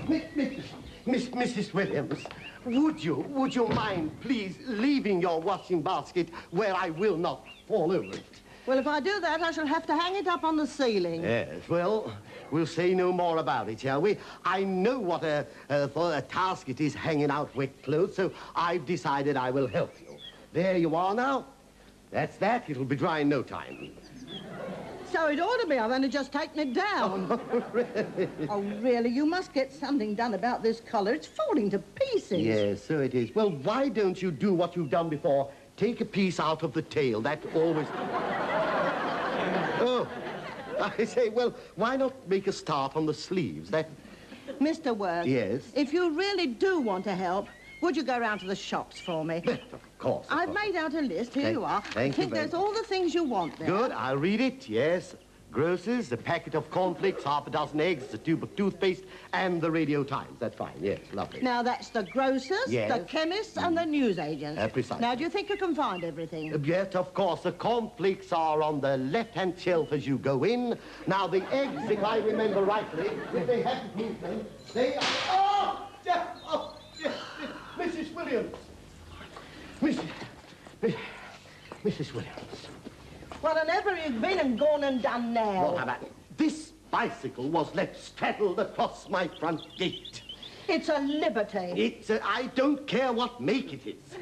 Mrs. Williams, would you mind, please, leaving your washing basket where I will not fall over it? Well, if I do that, I shall have to hang it up on the ceiling. Yes, well, we'll say no more about it, shall we? I know what for a task it is hanging out wet clothes, so I've decided I will help you. There you are now. That's that. It'll be dry in no time. So it ought to be. I've only just taken it down. Oh, really? Oh, really? You must get something done about this collar. It's falling to pieces. Yes, so it is. Well, why don't you do what you've done before? Take a piece out of the tail. That always... Oh, I say, well, why not make a start on the sleeves? That... Mr. Worth. Yes? If you really do want to help, would you go round to the shops for me? Of course. I've made out a list. Here you are. Thank you, there's all the things you want there. Good, I'll read it, yes. Grocer's, a packet of cornflakes, half a dozen eggs, a tube of toothpaste, and the Radio Times. That's fine, yes, lovely. Now, that's the grocers, yes. the chemists, and the newsagents. Precisely. Now, do you think you can find everything? Yes, of course. The cornflakes are on the left-hand shelf as you go in. Now, the eggs, if I remember rightly, if they haven't moved them, they are... Oh! Oh! Yes, Mrs. Williams. Mrs. Williams. What on ever have you been and gone and done now? Well, how about it? This bicycle was left straddled across my front gate. It's a liberty. It's I don't care what make it is.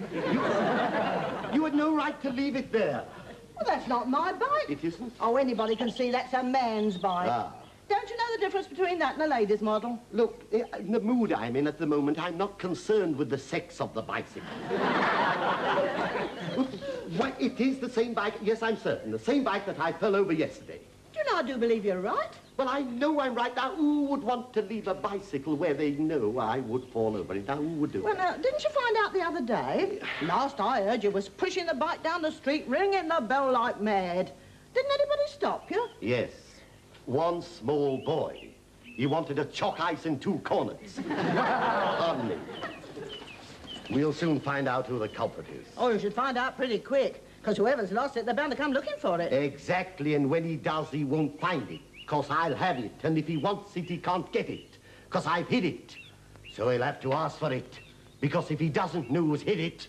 You had no right to leave it there. Well, that's not my bike. It isn't? Oh, anybody can see that's a man's bike. Ah. Don't you know the difference between that and a lady's model? Look, in the mood I'm in at the moment, I'm not concerned with the sex of the bicycle. Why, it is the same bike, yes, I'm certain, the same bike that I fell over yesterday. Do you know, I do believe you're right. Well, I know I'm right. Now, who would want to leave a bicycle where they know I would fall over it? Now, who would do Well, that? now, didn't you find out the other day? Last I heard, you was pushing the bike down the street, ringing the bell like mad. Didn't anybody stop you? Yes, one small boy. He wanted a chalk ice in 2 corners. Pardon me. We'll soon find out who the culprit is. Oh, you should find out pretty quick, because whoever's lost it, they're bound to come looking for it. Exactly, and when he does, he won't find it, because I'll have it, and if he wants it, he can't get it, because I've hid it. So he'll have to ask for it, because if he doesn't know who's hid it,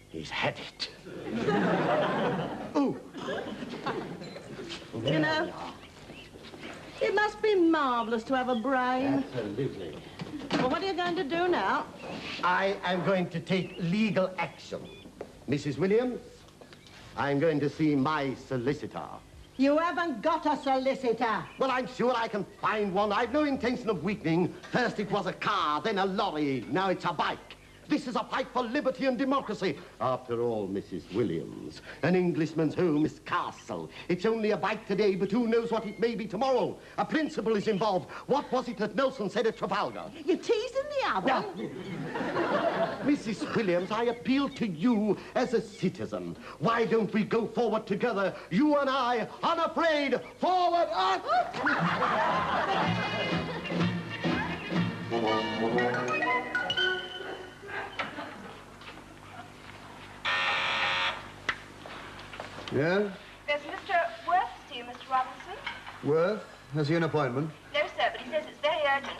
he's had it. Oh! You know, it must be marvellous to have a brain. Absolutely. Well, what are you going to do now? I am going to take legal action. Mrs. Williams, I'm going to see my solicitor. You haven't got a solicitor. Well, I'm sure I can find one. I've no intention of weakening. First it was a car, then a lorry. Now it's a bike. This is a fight for liberty and democracy. After all, Mrs. Williams, an Englishman's home is castle. It's only a bike today, but who knows what it may be tomorrow? A principle is involved. What was it that Nelson said at Trafalgar? You're teasing the other. Mrs. Williams, I appeal to you as a citizen. Why don't we go forward together, you and I, unafraid, forward! Yeah? There's Mr. Worth to you, Mr. Robinson. Worth? Has he an appointment? No, sir, but he says it's very urgent.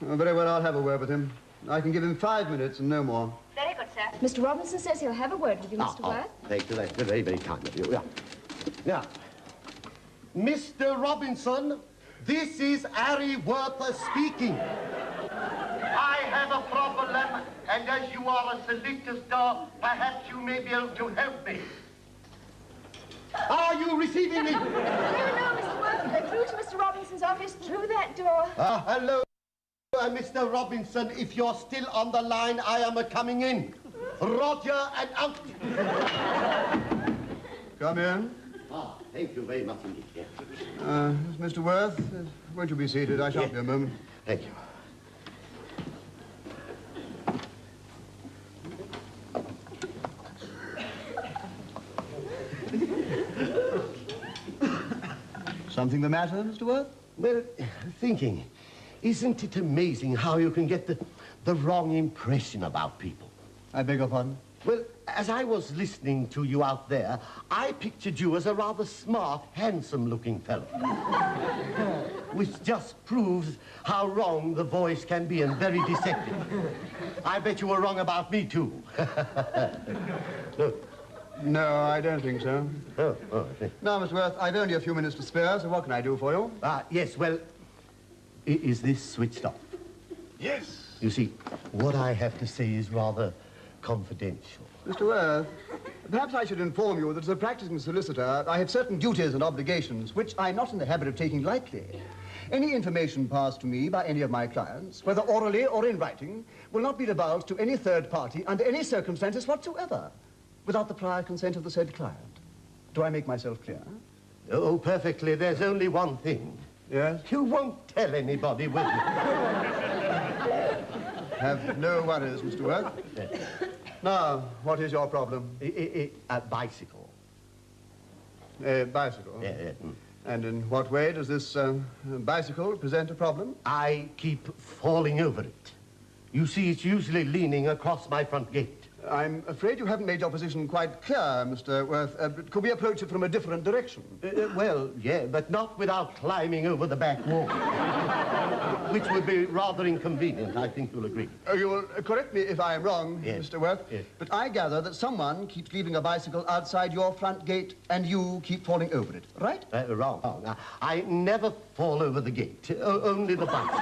Very well, I'll have a word with him. I can give him 5 minutes and no more. Very good, sir. Mr. Robinson says he'll have a word with you, Mr. Worth. Thank you. That's very, very kind of you. Yeah. Yeah. Mr. Robinson, this is Harry Worth speaking. I have a problem, and as you are a solicitor, perhaps you may be able to help me. Are you receiving me? No, Mr. Worth. Through to Mr. Robinson's office, through that door. Hello, Mr. Robinson. If you're still on the line, I am coming in. Roger and out. Come in. Thank you very much indeed. Yeah. Mr. Worth, won't you be seated? I shan't be a moment. Thank you. Something the matter, Mr. Worth? Well, thinking, isn't it amazing how you can get the wrong impression about people? I beg your pardon? Well, as I was listening to you out there, I pictured you as a rather smart, handsome-looking fellow. Which just proves how wrong the voice can be and very deceptive. I bet you were wrong about me, too. Look. No, I don't think so. Oh, Now, Mr. Worth, I've only a few minutes to spare, so what can I do for you? Yes, well, is this switched off? Yes. You see, what I have to say is rather confidential. Mr. Worth, perhaps I should inform you that as a practicing solicitor, I have certain duties and obligations which I'm not in the habit of taking lightly. Any information passed to me by any of my clients, whether orally or in writing, will not be divulged to any third party under any circumstances whatsoever, without the prior consent of the said client. Do I make myself clear? Oh, perfectly. There's only one thing. Yes? You won't tell anybody, will you? Have no worries, Mr. Worth. Now, what is your problem? A bicycle. A bicycle? Yeah. And in what way does this bicycle present a problem? I keep falling over it. You see, it's usually leaning across my front gate. I'm afraid you haven't made your position quite clear, Mr. Worth. Could we approach it from a different direction? Well, yeah, but not without climbing over the back wall. Which would be rather inconvenient, I think you'll agree. You will correct me if I am wrong, Yes. Mr. Worth, yes. but I gather that someone keeps leaving a bicycle outside your front gate and you keep falling over it, right? Wrong. I never fall over the gate, only the bicycle.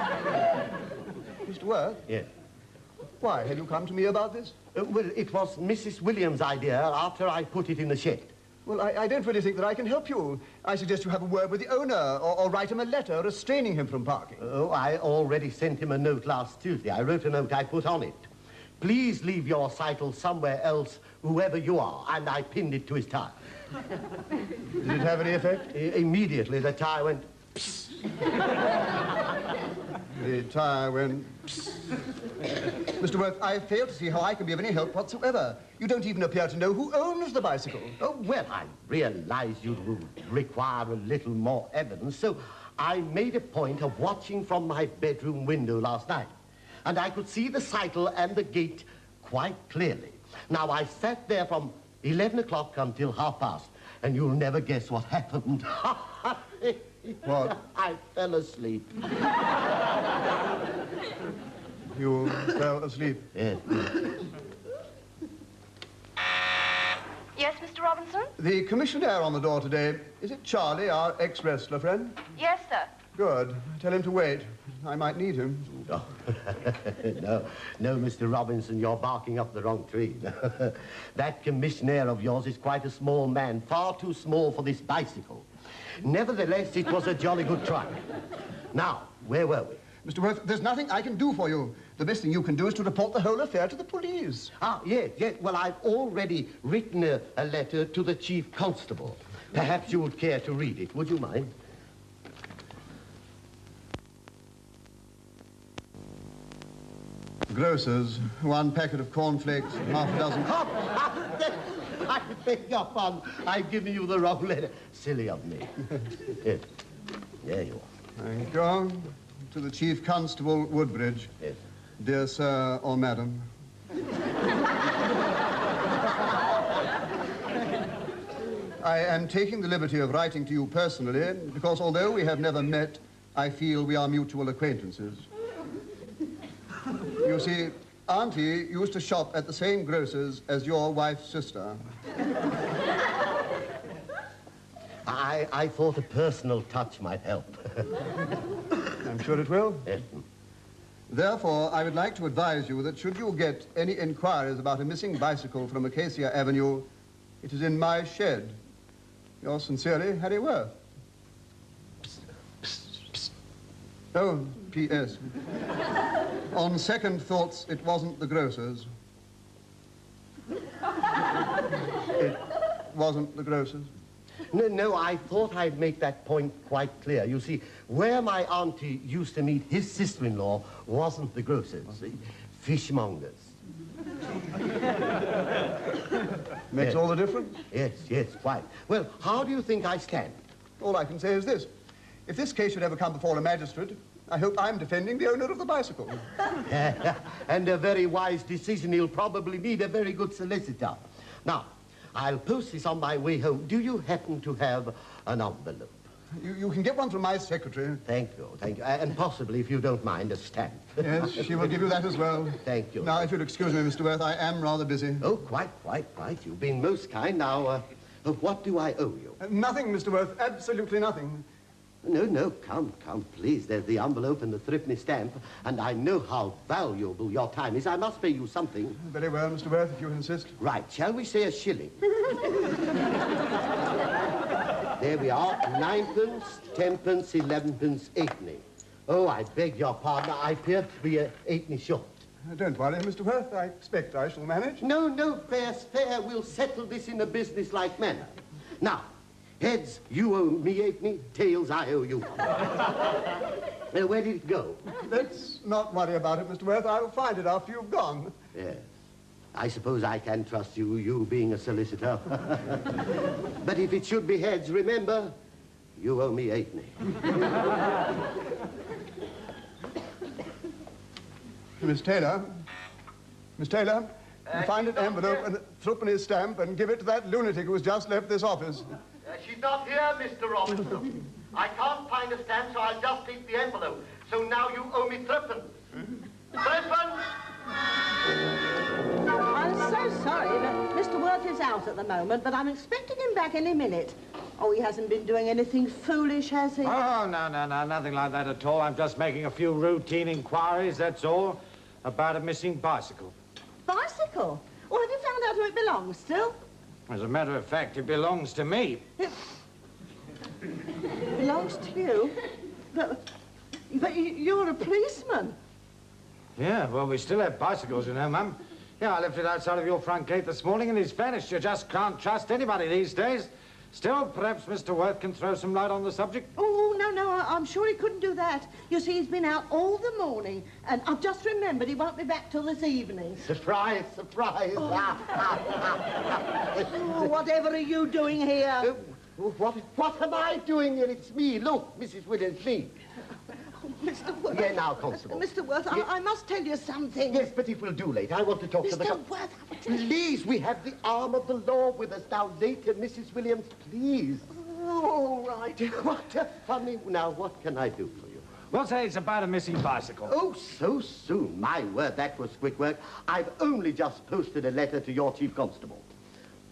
Mr. Worth? Yes. Why, have you come to me about this? Well, it was Mrs. Williams' idea after I put it in the shed. Well, I don't really think that I can help you. I suggest you have a word with the owner or write him a letter restraining him from parking. Oh, I already sent him a note last Tuesday. I wrote a note, I put on it. Please leave your cycle somewhere else, whoever you are, and I pinned it to his tire. Did it have any effect? Immediately, the tire went psst. The tire went... Mr. Worth, I fail to see how I can be of any help whatsoever. You don't even appear to know who owns the bicycle. Oh, well, I realized you would require a little more evidence, so I made a point of watching from my bedroom window last night. And I could see the cycle and the gate quite clearly. Now, I sat there from 11 o'clock until 1:30, and you'll never guess what happened. What? I fell asleep. You fell asleep. Yes. Yes, Mr. Robinson? The commissionaire on the door today, is it Charlie, our ex-wrestler friend? Yes, sir. Good. Tell him to wait. I might need him. Oh. No, Mr. Robinson, you're barking up the wrong tree. That commissionaire of yours is quite a small man, far too small for this bicycle. Nevertheless, it was a jolly good try. Now, where were we? Mr. Worth, there's nothing I can do for you. The best thing you can do is to report the whole affair to the police. Yes. Well, I've already written a letter to the chief constable. Perhaps you would care to read it. Would you mind? Grocers, 1 packet of cornflakes, half a dozen... I beg your pardon. I've given you the wrong letter. Silly of me. Yes. There you are. Thank you. To the Chief Constable, Woodbridge. Yes. Dear sir or madam. I am taking the liberty of writing to you personally because although we have never met, I feel we are mutual acquaintances. You see, Auntie used to shop at the same grocer's as your wife's sister. I thought a personal touch might help. I'm sure it will. Yes. Therefore, I would like to advise you that should you get any inquiries about a missing bicycle from Acacia Avenue, it is in my shed. Yours sincerely, Harry Worth. Oh, P.S. On second thoughts, it wasn't the grocer's. It wasn't the grocer's. No, I thought I'd make that point quite clear. You see, where my auntie used to meet his sister-in-law wasn't the grocer's, the fishmonger's. Makes all the difference. Yes, quite. Well, how do you think I stand? All I can say is this. If this case should ever come before a magistrate, I hope I'm defending the owner of the bicycle. And a very wise decision. He'll probably need a very good solicitor. Now, I'll post this on my way home. Do you happen to have an envelope? You can get one from my secretary. Thank you, thank you. And possibly, if you don't mind, a stamp. Yes, she will give you that as well. Thank you. Now, if you'll excuse me, Mr. Worth, I am rather busy. Oh, quite. You've been most kind. Now, what do I owe you? Nothing, Mr. Worth, absolutely nothing. No, come, please. There's the envelope and the threepenny stamp, and I know how valuable your time is. I must pay you something. Very well, Mr. Worth, if you insist. Right, shall we say a shilling? There we are, 9pence, 10pence, 11pence, 8penny. Oh, I beg your pardon, I appear to be a 8penny short. Don't worry, Mr. Worth, I expect I shall manage. No, fair's fair. We'll settle this in a business-like manner. Now, heads, you owe me 8penny, tails, I owe you. Where did it go? Let's not worry about it, Mr. Worth. I'll find it after you've gone. Yes. I suppose I can trust you, you being a solicitor. But if it should be heads, remember, you owe me 8penny. Miss Taylor, find an envelope and a threepenny stamp and give it to that lunatic who's just left this office. She's not here, Mr. Robinson. I can't find a stamp, so I'll just take the envelope. So now you owe me 3pence. 3pence! I'm so sorry, but Mr. Worth is out at the moment, but I'm expecting him back any minute. Oh, he hasn't been doing anything foolish, has he? Oh, no, nothing like that at all. I'm just making a few routine inquiries, that's all, about a missing bicycle. Bicycle? Well, have you found out who it belongs to? As a matter of fact, it belongs to me. It belongs to you? But you're a policeman. Yeah, well, we still have bicycles, you know, Mum. Yeah, I left it outside of your front gate this morning and it's vanished. You just can't trust anybody these days. Still, perhaps Mr. Worth can throw some light on the subject. Oh, no, I'm sure he couldn't do that. You see, he's been out all the morning, and I've just remembered he won't be back till this evening. Surprise! Oh, whatever are you doing here? What am I doing here? It's me. Look, Mrs. Williams, me. Mr. Worth. Yeah, now, Constable. Mr. Worth, Yeah. I must tell you something. Yes, but it will do later. I want to talk to the... Mr. Worth, Please, we have the arm of the law with us now. Later, Mrs. Williams, please. all right. What a funny... Now, what can I do for you? We'll say it's about a missing bicycle. Oh, so soon. My word, that was quick work. I've only just posted a letter to your chief constable.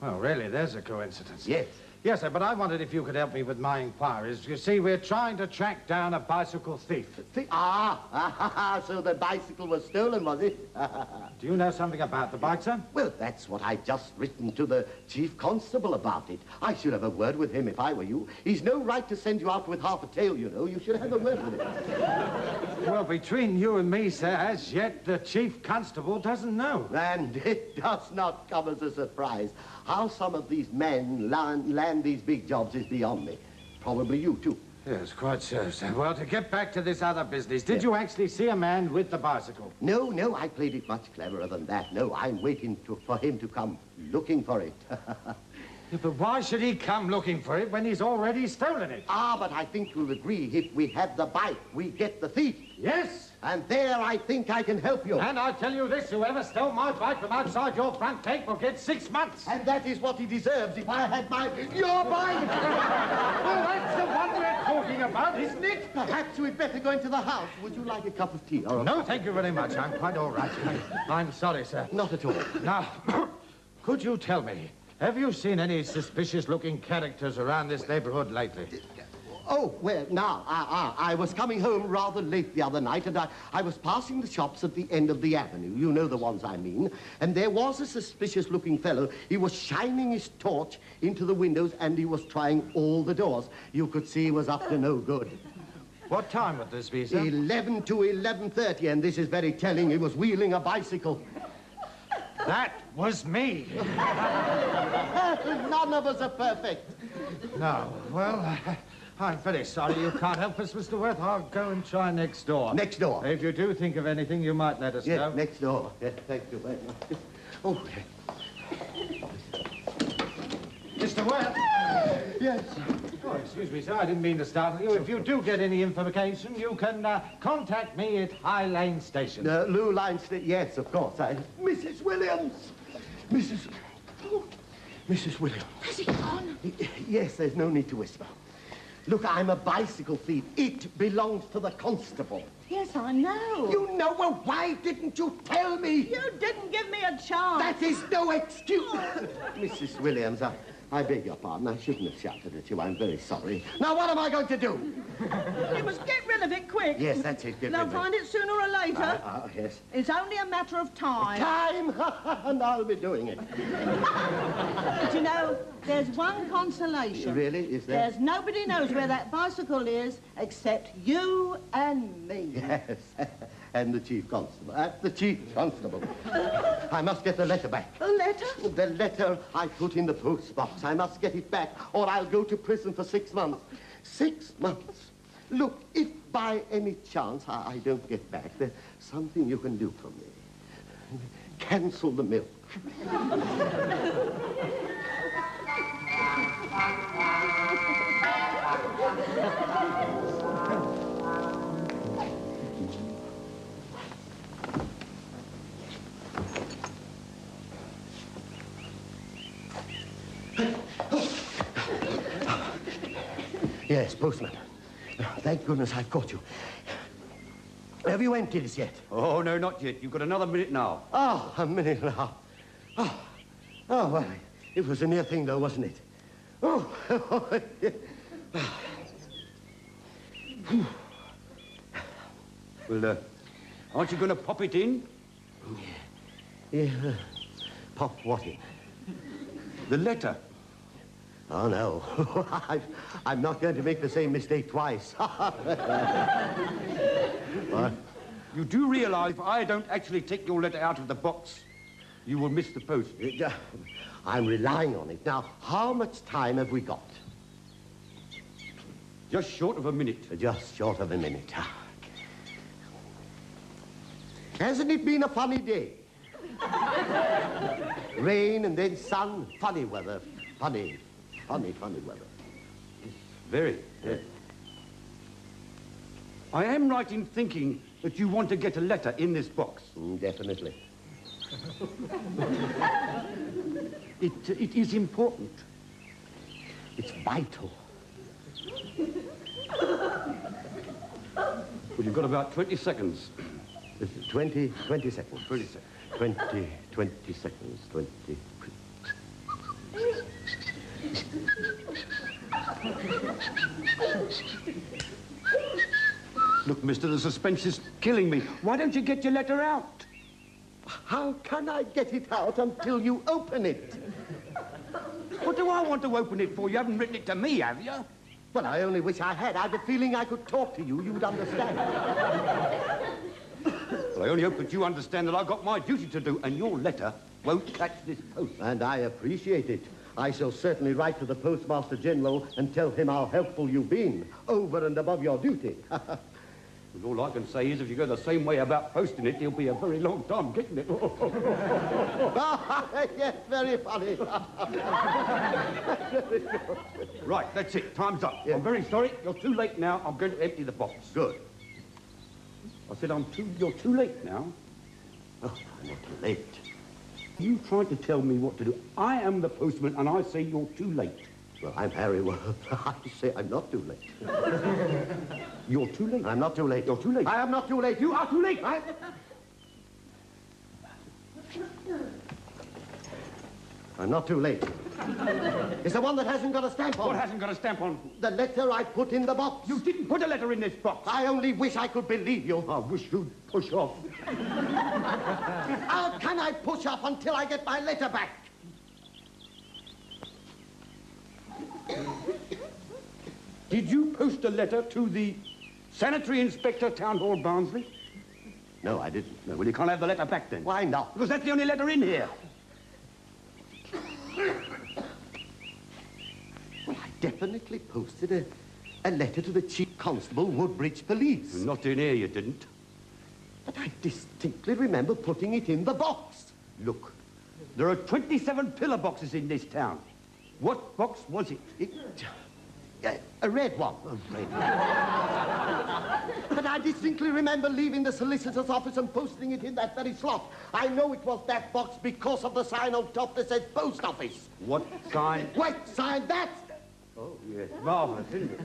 Well, really, there's a coincidence. Yes. Yes, sir, but I wondered if you could help me with my inquiries. You see, we're trying to track down a bicycle thief. So the bicycle was stolen, was it? Do you know something about the bike, sir? Well, that's what I've just written to the chief constable about it. I should have a word with him if I were you. He's no right to send you out with half a tail, you know. You should have a word with him. Well, between you and me, sir, as yet the chief constable doesn't know. And it does not come as a surprise. How some of these men land these big jobs is beyond me. Probably you, too. Yes, quite so, sir. Well, to get back to this other business, did you actually see a man with the bicycle? No, I played it much cleverer than that. No, I'm waiting for him to come looking for it. Yeah, but why should he come looking for it when he's already stolen it? But I think you'll agree, if we have the bike, we get the thief. Yes. And there I think I can help you. And I tell you this, whoever stole my bike from outside your front gate will get 6 months. And that is what he deserves if I had your bike. Well, that's the one we're talking about, isn't it? Perhaps we'd better go into the house. Would you like a cup of tea? Or No, thank you very much. I'm quite all right. I'm sorry, sir. Not at all. Now, could you tell me, have you seen any suspicious-looking characters around this neighborhood lately? Oh, well, now, I was coming home rather late the other night, and I was passing the shops at the end of the avenue. You know the ones I mean. And there was a suspicious-looking fellow. He was shining his torch into the windows, and he was trying all the doors. You could see he was up to no good. What time would this be, sir? 11 to 11:30, and this is very telling. He was wheeling a bicycle. That was me. None of us are perfect. No, well, I'm very sorry you can't help us, Mr. Worth. I'll go and try next door. Next door. If you do think of anything, you might let us know. Yes, next door. Yes, thank you very much. Oh, Mr. Worth? yes. Oh, excuse me, sir. I didn't mean to startle you. If you do get any information, you can contact me at High Lane Station. Lou Line, yes, of course. Mrs. Williams. Mrs. Oh, Mrs. Williams. Has he gone? Yes, there's no need to whisper. Look, I'm a bicycle thief. It belongs to the constable. Yes, I know. You know, well, why didn't you tell me? You didn't give me a chance. That is no excuse. Mrs. Williams, I beg your pardon. I shouldn't have shouted at you. I'm very sorry. Now, what am I going to do? You must get rid of it quick. Yes, that's it. Get They'll rid of it. find it sooner or later. Yes. It's only a matter of time. Time? And I'll be doing it. But you know, there's one consolation. Really? Is there? There's nobody knows where that bicycle is except you and me. Yes. And the chief constable. The chief constable. I must get the letter back. A letter? The letter I put in the post box. I must get it back, or I'll go to prison for 6 months. 6 months? Look, if by any chance I don't get back, there's something you can do for me. Cancel the milk. Yes, postman. Thank goodness I've caught you. Have you emptied this yet? Oh, no, not yet. You've got another minute now. Oh, a minute and a half. Oh, well, it was a near thing, though, wasn't it? Oh, Well, aren't you going to pop it in? yeah. Pop what in? The letter. Oh, no. I'm not going to make the same mistake twice. What? You do realize if I don't actually take your letter out of the box, you will miss the post. I'm relying on it. Now, how much time have we got? Just short of a minute. Just short of a minute. Hasn't it been a funny day? Rain and then sun. Funny weather. Funny weather. Very. Yeah. I am right in thinking that you want to get a letter in this box. Definitely. It is important. It's vital. Well, you've got about 20 seconds. 20 seconds. 20 seconds. 20 seconds. 20. Look, mister, the suspense is killing me. Why don't you get your letter out? How can I get it out until you open it? What do I want to open it for? You haven't written it to me, have you? Well, I only wish I had. I've a feeling I could talk to you. You'd understand. Well, I only hope that you understand that I've got my duty to do, and your letter won't catch this post. And I appreciate it. I shall certainly write to the Postmaster General and tell him how helpful you've been, over and above your duty. Well, all I can say is if you go the same way about posting it, it'll be a very long time getting it. Yes, very funny. Right, that's it. Time's up. Yeah. I'm very sorry. You're too late now. I'm going to empty the box. Good. I said you're too late now. Oh, I'm not too late. You tried to tell me what to do. I am the postman, and I say you're too late. Well, I'm Harry Worth. I say I'm not too late. You're too late. I'm not too late. You're too late. I am not too late. You are too late. I'm not too late. It's the one that hasn't got a stamp on. What hasn't got a stamp on? The letter I put in the box. You didn't put a letter in this box. I only wish I could believe you. I wish you'd push off. How can I push off until I get my letter back? Did you post a letter to the Sanitary Inspector, Town Hall, Barnsley? No, I didn't. No. Well, you can't have the letter back then. Why not? Because that's the only letter in here. Well, I definitely posted a letter to the Chief Constable, Woodbridge Police. Not in here, you didn't. But I distinctly remember putting it in the box. Look, there are 27 pillar boxes in this town. What box was it? A red one. A red one. But I distinctly remember leaving the solicitor's office and posting it in that very slot. I know it was that box because of the sign on top that says post office. What sign? What sign? That? Oh, yes. Marvellous, isn't it?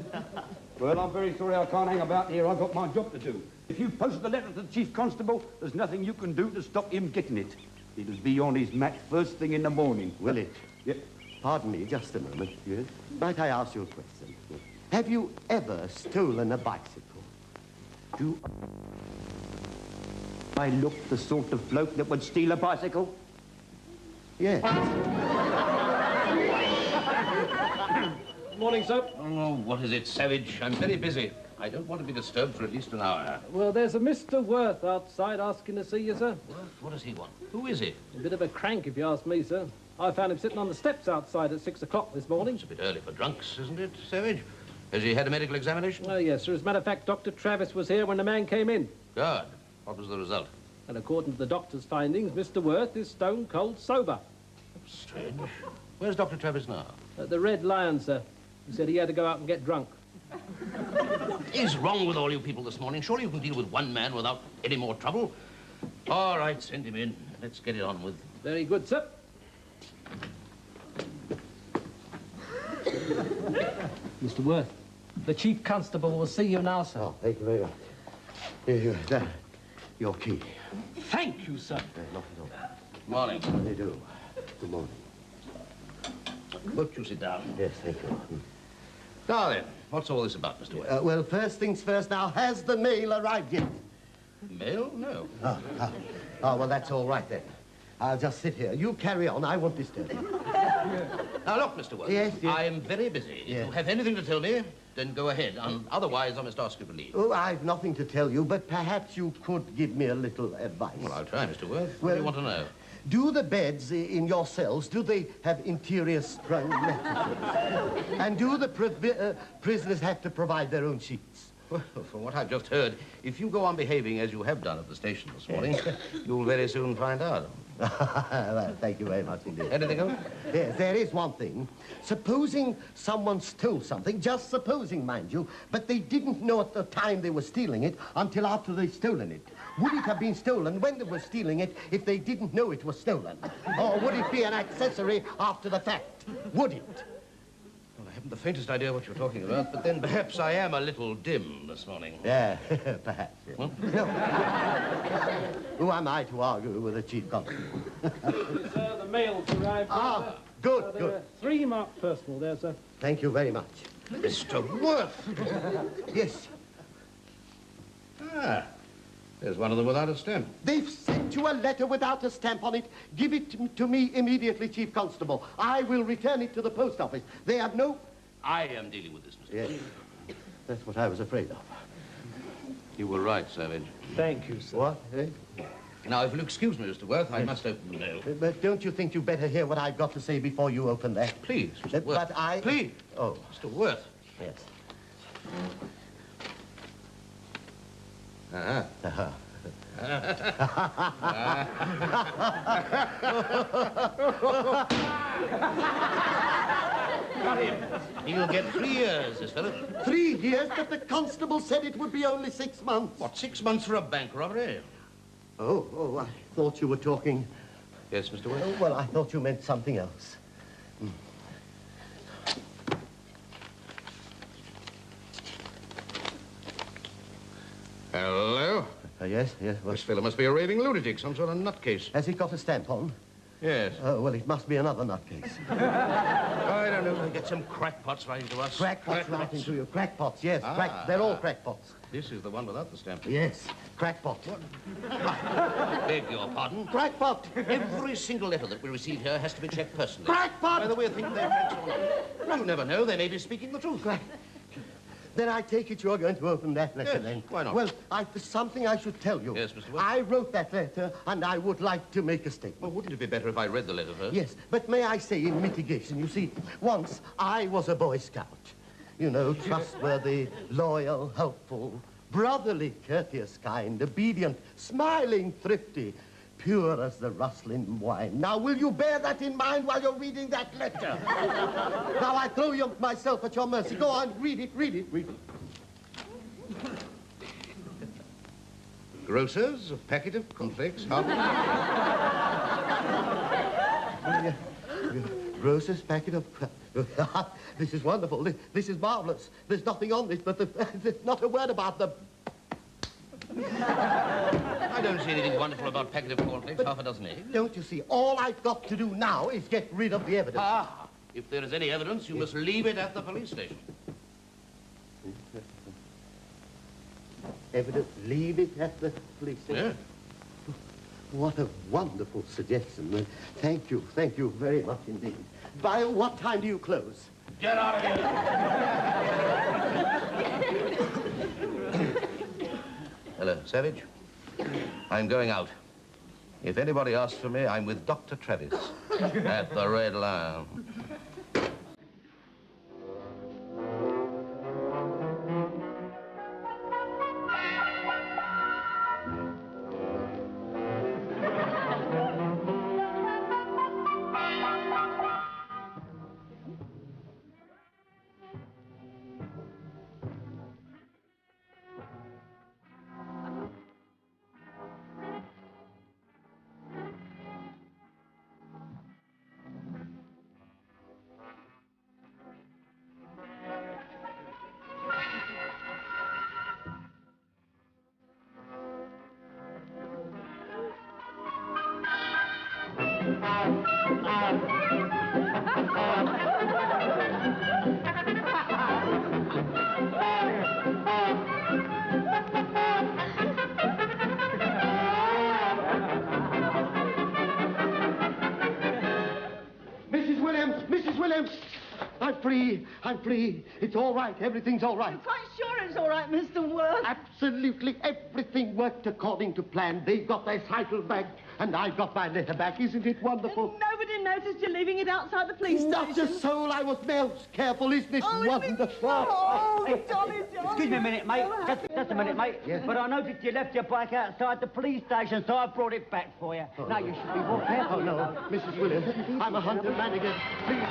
Well, I'm very sorry I can't hang about here. I've got my job to do. If you post the letter to the Chief Constable, there's nothing you can do to stop him getting it. It'll be on his mat first thing in the morning. Will it? Yep. Pardon me, just a moment. Yes? Might I ask you a question? Have you ever stolen a bicycle? Do I look the sort of bloke that would steal a bicycle? Yes. Morning, sir. Oh, what is it, Savage? I'm very busy. I don't want to be disturbed for at least an hour. Well, there's a Mr. Worth outside asking to see you, sir. Worth? What does he want? Who is he? A bit of a crank, if you ask me, sir. I found him sitting on the steps outside at 6 o'clock this morning. It's a bit early for drunks, isn't it, Savage? Has he had a medical examination? Oh, yes, sir. As a matter of fact, Dr. Travis was here when the man came in. Good. What was the result? And according to the doctor's findings, Mr. Worth is stone cold sober. Strange. Where's Dr. Travis now? At the Red Lion, sir. He said he had to go out and get drunk. What is wrong with all you people this morning? Surely you can deal with one man without any more trouble. All right, send him in. Let's get it on with. Very good, sir. Mr. Worth, the Chief Constable will see you now, sir. Oh, thank you very much. Here, there. Your key. Thank you, sir. Not at all. Morning. How do you do? Good morning. Won't you sit down? Yes, thank you. Now then, what's all this about, Mr. Worth? Well, first things first now, has the mail arrived yet? Mail? No. Oh, well, that's all right then. I'll just sit here. You carry on. I won't disturb you. Now, look, Mr. Worth. Yes, yes. I am very busy. Yes. If you have anything to tell me, then go ahead. Otherwise, I must ask you to leave. Oh, I've nothing to tell you, but perhaps you could give me a little advice. Well, I'll try, Mr. Worth. What Well- do you want to know? Do the beds in your cells, do they have interior sprung mattresses? And do the prisoners have to provide their own sheets? Well, from what I've just heard, if you go on behaving as you have done at the station this morning, you'll very soon find out. Well, thank you very much indeed. Anything else? Yes, there is one thing. Supposing someone stole something, just supposing, mind you, but they didn't know at the time they were stealing it until after they'd stolen it. Would it have been stolen when they were stealing it if they didn't know it was stolen? Or would it be an accessory after the fact? Would it? Well, I haven't the faintest idea what you're talking about, but then perhaps I am a little dim this morning. Yeah, perhaps. Yes. No. Who am I to argue with the Chief Constable? Sir, the mail's arrived. Ah, good, There good. are 3 marked personal there, sir. Thank you very much. Mr. Worth! Yes, Ah, there's one of them without a stamp. they've sent you a letter without a stamp on it. Give it to me immediately, Chief Constable. I will return it to the post office. They have no... I am dealing with this, Mr. Yes, that's what I was afraid of. You were right, Savage. Thank you, sir. What? Eh? Now, if you'll excuse me, Mr. Worth, I must open the mail. But don't you think you better hear what I've got to say before you open that? Please, Mr. Worth. But I... Please. Oh, Mr. Worth. yes. Uh-huh. Got him. He'll get 3 years, this fellow. 3 years, but the constable said it would be only 6 months. What, 6 months for a bank robbery? Oh, I thought you were talking... Yes, Mr. Worth. Oh, well, I thought you meant something else. Hello? Yes, well, This fellow must be a raving lunatic, some sort of nutcase. has it got a stamp on? Yes. Oh, well, it must be another nutcase. I don't know. They get some crackpots writing to us. Crackpots right into you. Crackpots, yes. They're all crackpots. This is the one without the stamp. Yes, crackpot. Beg your pardon. Crackpot! Every single letter that we receive here has to be checked personally. Crackpot! Whether we think they're friends or not. You never know. They may be speaking the truth. Then I take it you're going to open that letter, Yes, then. why not? Well, there's something I should tell you. Yes, Mr. Worth. I wrote that letter, and I would like to make a statement. Well, wouldn't it be better if I read the letter first? Yes, but may I say in mitigation, you see, once I was a Boy Scout. You know, trustworthy, loyal, helpful, brotherly, courteous, kind, obedient, smiling, thrifty, pure as the rustling wine. Now, will you bear that in mind while you're reading that letter? Now, I throw myself at your mercy. Go on, read it. Grocers, a packet of cornflakes, Grocer's packet of... This is wonderful. This is marvelous. There's nothing on this, but there's not a word about the... I don't see anything wonderful about packet of cornflakes, half a dozen eggs. Don't you see? All I've got to do now is get rid of the evidence. Ah, if there is any evidence, you must leave it at the police station. Evidence, leave it at the police station. Yeah. What a wonderful suggestion. Thank you very much indeed. By what time do you close? Get out of here! Hello, Savage. I'm going out. If anybody asks for me, I'm with Dr. Travis at the Red Lion. Mrs. Williams! I'm free. It's all right. Everything's all right. I'm quite sure it's all right, Mr. Worth. Absolutely everything worked according to plan. They've got their title back, and I've got my letter back. Isn't it wonderful? And nobody noticed you leaving it outside the police station. Not a soul. I was most careful. Isn't it wonderful? Oh, Dolly. Excuse me a minute, mate. Just a minute, mate. Yes. But I noticed you left your bike outside the police station, so I brought it back for you. Now, you should be more careful. Oh, no. Mrs. Williams, I'm a hunter manager. Please.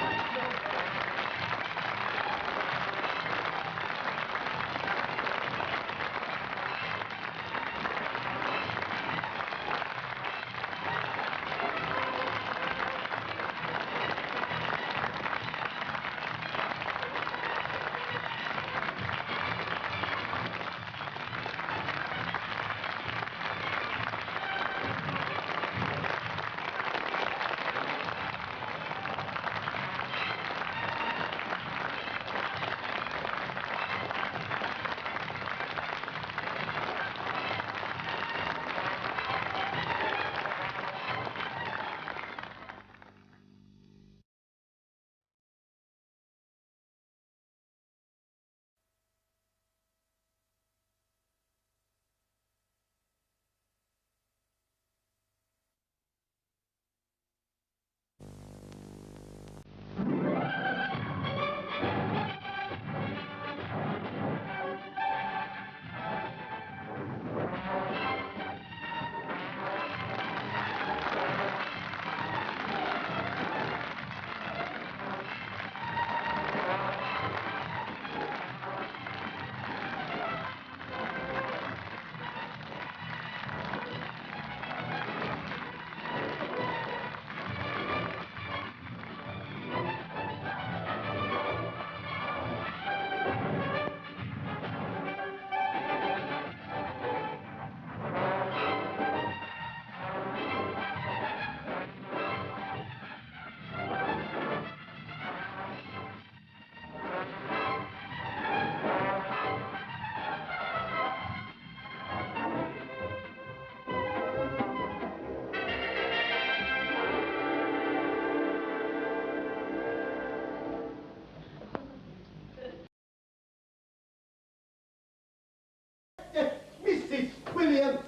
Mrs. Williams!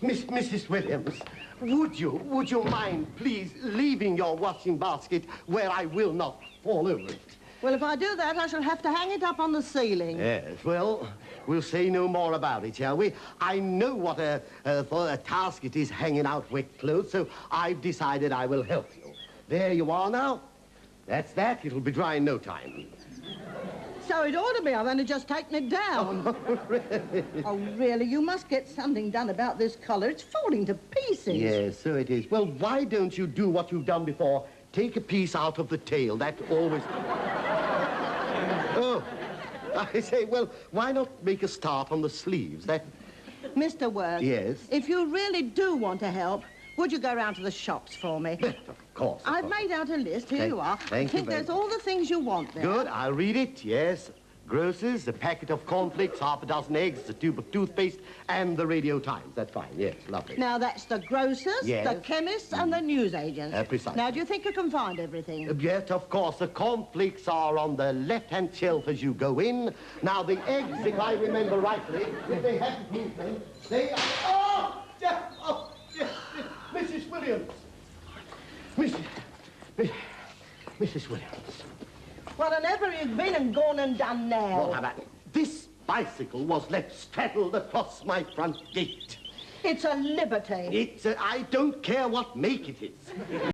Mrs. Williams, would you mind, please, leaving your washing basket where I will not fall over it? Well, if I do that, I shall have to hang it up on the ceiling. Yes, well, we'll say no more about it, shall we? I know what for a task it is hanging out wet clothes, so I've decided I will help you. There you are now. That's that. It'll be dry in no time. So how it ought to be. I've only just taken it down. Oh, really? Oh, really? You must get something done about this collar. It's falling to pieces. Yes, so it is. Well, why don't you do what you've done before? Take a piece out of the tail. That always... Oh, I say, well, why not make a start on the sleeves? That... Mr. Worth. Yes? If you really do want to help, would you go round to the shops for me? Of course. I've made out a list. Here you are. Thank I think you very there's all the things you want there. Good, I'll read it, yes. Grocer's, a packet of cornflakes, half a dozen eggs, a tube of toothpaste, and the Radio Times. That's fine, yes, lovely. Now, that's the grocers, Yes. the chemists, and the newsagents. Precisely. Now, do you think you can find everything? Yes, of course. The cornflakes are on the left-hand shelf as you go in. Now, the eggs, if I remember rightly, if they haven't moved them, they are... Oh! Jeff! Oh, yes, Mrs. Williams! Mrs. Williams. Whatever you've been and gone and done now? What about it? This bicycle was left straddled across my front gate. It's a liberty. I don't care what make it is.